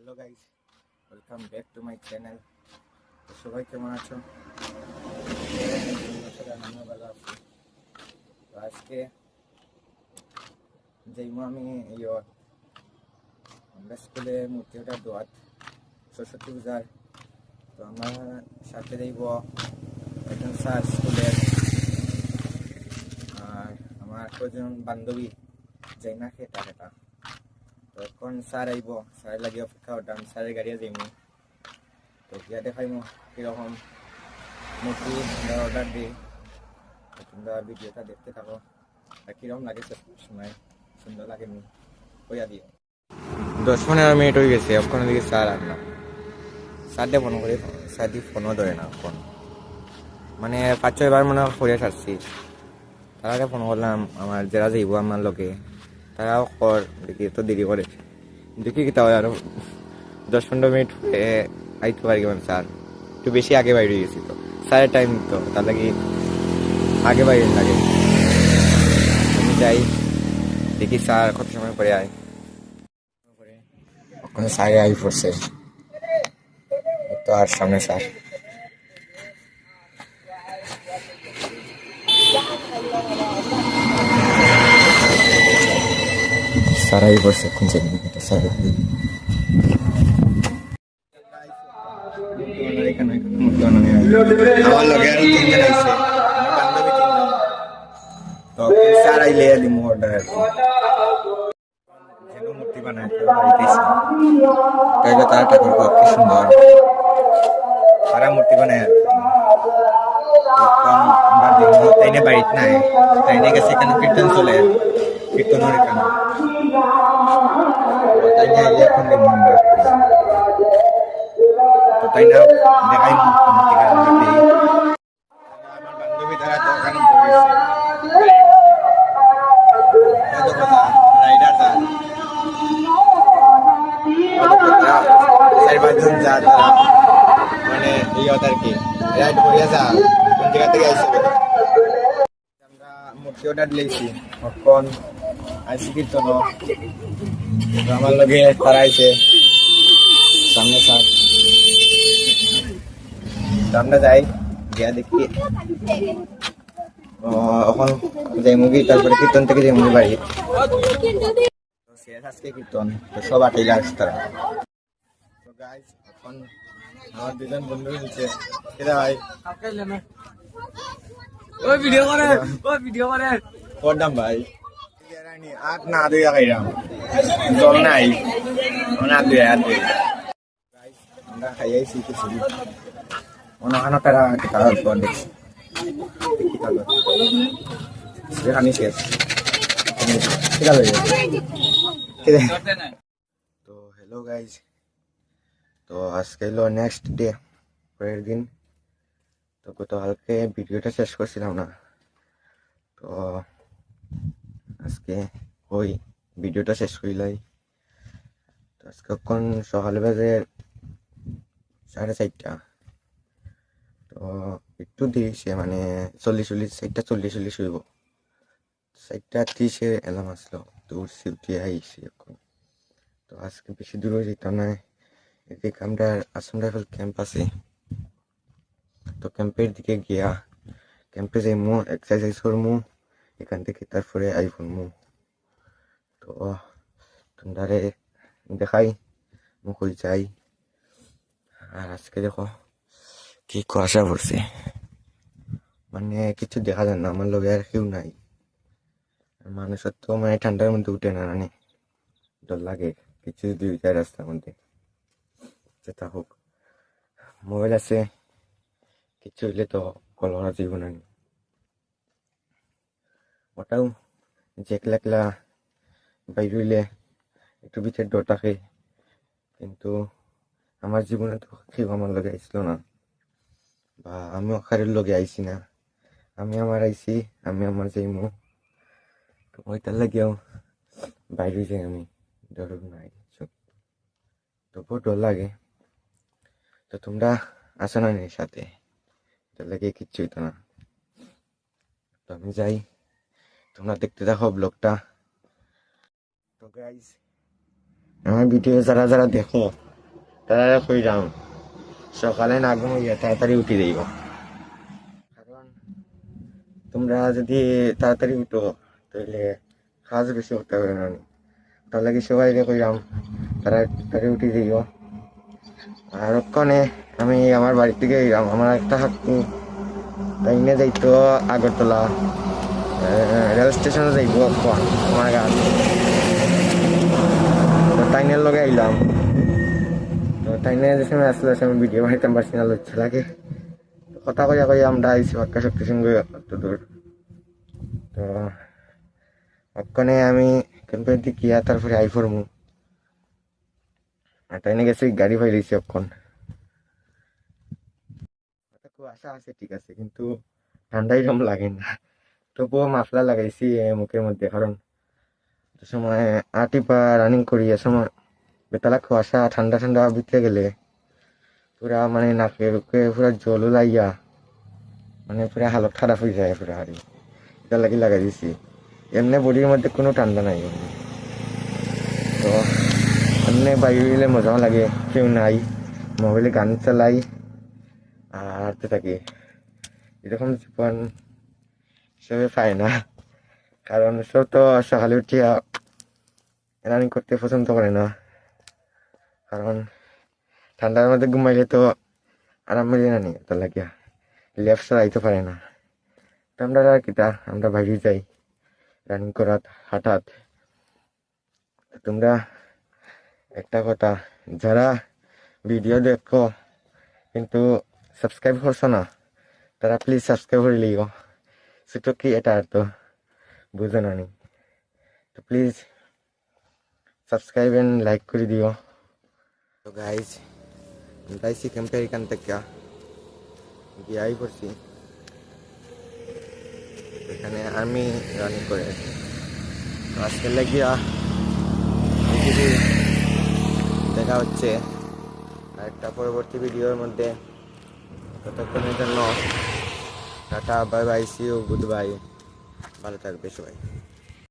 Hello guys, welcome back to my channel. তো সবাই কেমন আছো? আমিও ভালো আছি। তো আজকে যাইমু আমি আমরা স্কুলে মূর্তি ওঠার দোয়াত সরস্বতী পূজার। তো আমার সাথে যাইব একজন স্যার স্কুলের, আর আমার কয়েকজন বান্ধবী যাই না খেতা খেতা। তো এখন স্যার আইব, স্যার লাগে অপেক্ষা করতাম, স্যারের গাড়িয়ে যাইমু। তো গিয়া দেখাইমু কিরকম মূর্তি আমরা অর্ডার দিই। তোমরা ভিডিওটা দেখতে থাকো, আর কিরকম লাগে সময় সুন্দর লাগে নি কইয়া দিও। 10-15 মিনিট হয়ে গেছে, ওখানে দিকে স্যার আনলাম। স্যার দিয়ে ফোন করে, স্যার দিয়ে ফোনও ধরে না ফোন, মানে 5-6বার মনে করে সারছি। তারা ফোন করলাম, আমার যারা যাইব আমার লোকে, তারাও কর দেখি তো দেরি করে, দেখি কি তাও আরো 10-15 মিনিট আইতে পারি কেমন। স্যার একটু বেশি আগে বাইরে গেছি, তো স্যারের টাইম তো তার লাগে আগে বাইরে লাগে। আমি যাই, দেখি স্যার কত সময় পরে আয়। ওখানে স্যার আই পড়ছে, তো আর সামনে স্যার। স্যার আই পড়ছে, কোন স্যার আমার লগে আরো 3 জন আইছে, আমার বান্ধবী 3 জন। তো স্যার আইলে দিমু অর্ডার যেন মূর্তি বানায় বাড়িতেছি। তাইলে তারা ঠাকুর কি সুন্দর তারা মূর্তি বানায়। আমরা দিমু তাইনে বাড়িতে নাই, তাইনে গেছে এখানে কীর্তন চলে, কীর্তনের এখানে। তাইনে আইলে এখন দিমু আমরা। তো তাই না দেখাই মূর্তি বানাতে। আমার বান্ধবী তারা তো ওখানে রাইডার যা 4-5 জন যা, তারা মানে আর কি রাইড করিয়া যা কোন জায়গা থেকে আইসি। আমরা মূর্তি অর্ডার দিয়েছি, এখন আইসি কীর্তন। আমার লগে তারা আইছে সামনে স্যার। আমরা যাই গিয়া দেখি এখন যাই মুভি, তারপরে কীর্তন থেকে যাই মুভি বাড়ি। শেষ আজকে কীর্তন, তো সব আটাইলে আসছে তারা। তো গাইস, এখন আমার 2জন বন্ধু মিলছে, এরা ভাই করলাম ভাই আট না দুই খাইলাম, জল নাই না দুই আমরা খাইয়াইছি কিছু অন্য তারা দেখছি সেখানে শেষ। তো হ্যালো গাইজ, তো আজকে হলো নেক্সট ডে, পরের দিন। তো গতকালকে ভিডিওটা শেষ করছিলাম না, তো আজকে ওই ভিডিওটা শেষ করিলাই। তো আজকে এখন সকাল বাজে 4:30। তো একটু দিয়েছে, মানে 4:40 হইব। 4:30 এলাম আসলো, তো উঠছি, উঠিয়ে আইসি এখন। তো আজকে বেশি দূর যেতাম না, এদিকে আমরা আসাম রাইফেল ক্যাম্প আছে, তো ক্যাম্পের দিকে গিয়া ক্যাম্পে যাইমু, এক্সারসাইজ করমু, এখান থেকে তারপরে আইফোনমু। তো তোমরা দেখাই মু কই যাই। আর আজকে দেখো কি কুয়াশা পড়ছে, মানে কিছু দেখা যায় না, আমার লগে আর কেউ নাই। মানুষের তো মানে ঠান্ডার মধ্যে উঠে না, মানে ডর লাগে কিছু যদি যায় রাস্তার মধ্যে। যেটা হোক, মোবাইল আছে, কিছু হইলে তো কল করা যাইব না। ওটাও যে একলা একলা বাইর হইলে একটু ভিতরে ডর থাকে, কিন্তু আমার জীবনে তো কেউ আমার লগে আইছিল না, বা আমিও কারোর লগে আইছি না। আমি আমার আইছি, আমি আমার যাইমু, তো ওইটার লাগিয়াও বাইরে যাই আমি, ডর নাই কিছু। তবুও ডর লাগে। তো তোমরা আসো না এর সাথে, এটার লাগে কিচ্ছু হইতো না। তো আমি যাই, তোমরা দেখতে দেখো ব্লগটা। তো গাইজ, আমার ভিডিও যারা যারা দেখো তারা কইরাম সকালে না ঘুমাইয়া তাড়াতাড়ি উঠি যাইব, কারণ তোমরা যদি তাড়াতাড়ি উঠো তাহলে কাজ বেশি করতে হবে না। তার লাগে সবাই কইরাম তাড়াতাড়ি উঠি যাইব। আর ওখানে আমি আমার বাড়ি থেকে গেলাম, আমার একটা হাক্কু তাই নিয়ে যাইতো আগরতলা রেল স্টেশনে যাইব আমার গাছ, তো তাইনের লগে আইলাম। তো তাইনে যে সময় আসলে আমি ভিডিও বানাইতাম পারছি না, লজ্জা লাগে। কথা কইয়া কইয়া আমরা আইসি বাক্কা শক্তি সঙ্গে অত দূর। তো ওখানে আমি কোম্পানিতে গিয়া তারপরে আই ফরমু, আর তাইনে গেছি গাড়ি পাইলেছি অক্ষণ। খুব আশা আছে ঠিক আছে, কিন্তু ঠান্ডাই রকম লাগে না। তবুও মাফলা লাগাইছি মুখের মধ্যে, কারণ সময় আটিপা রানিং করি এ সময় বেতালা কুয়াশা ঠান্ডা ঠান্ডা ভিতরে গেলে পুরা মানে নাকে বুকে পুরা জল লাইয়া মানে পুরা হালত খারাপ হয়ে যায় পুরা। হারি এটা লাগি লাগাই দিছি, এমনি বডির মধ্যে কোনো ঠান্ডা নাই। তো এমনি বাইরে মজাও লাগে, কেউ নাই, মোবাইলে গান চালাই আর হাঁটতে থাকি। এরকম জীবন সবে পায় না, কারণ সব তো সকালে উঠিয়া রানিং করতে পছন্দ করে না, কারণ ঠান্ডার মধ্যে ঘুমাইলে তো আরাম মিলে না নি, তার লাগিয়া লেফট আইতে পারে না। তো আমরা আর কিতা আমরা বাইরে যাই রানিং করাত হাঁটাত। তোমরা একটা কথা, যারা ভিডিও দেখো কিন্তু সাবস্ক্রাইব করছো না, তারা প্লিজ সাবস্ক্রাইব করে লিও। সেটা কি এটা আর তো বুঝে না নি, তো প্লিজ সাবস্ক্রাইব এন্ড লাইক করে দিও। তো গাইজ আমরা আইসি ক্যাম্পের এখান থেকে গিয়াই করছি, এখানে আর্মি রানিং করে। তো আজকে লাগিয়া দেখা হচ্ছে আরেকটা পরবর্তী ভিডিওর মধ্যে। ততক্ষণের জন্য টাটা, bye bye, see you, goodbye, ভালো থাকবে সবাই।